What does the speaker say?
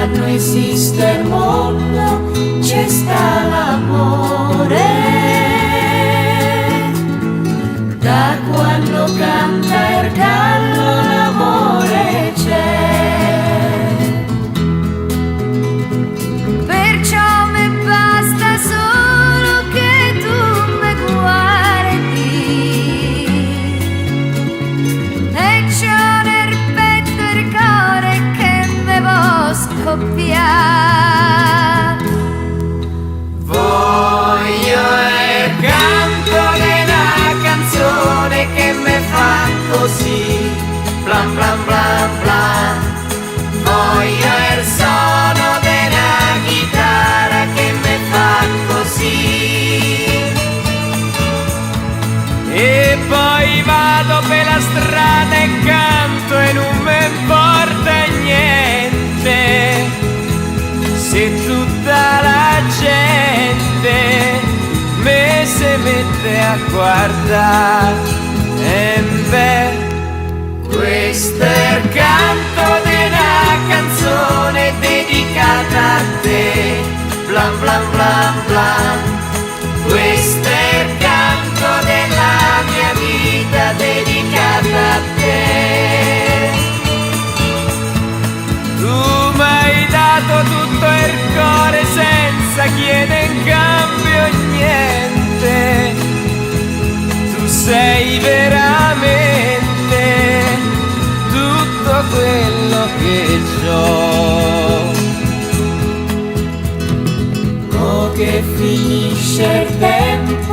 quando esiste il mondo c'è sta l'amore, da quando canta il gallo l'amore c'è. Perciò mi basta solo che tu mi guardi e c'ho nel petto il cuore che mi può scoppiare. Voglio il canto della canzone che mi fa così, blan blan blan blan. Voglio il suono della chitarra che mi fa così. E poi vado per la strada e canto e non mi importa niente se tutta la gente me se mette a guardare. E beh, questo è il canto della canzone dedicata a te, blan blan blan blan. Questo è il canto della mia vita dedicata a te. Tu m'hai dato tutto il cuore senza chiedere in cambio niente. Tu sei veramente tutto quello che c'ho. Mo che finisce il tempo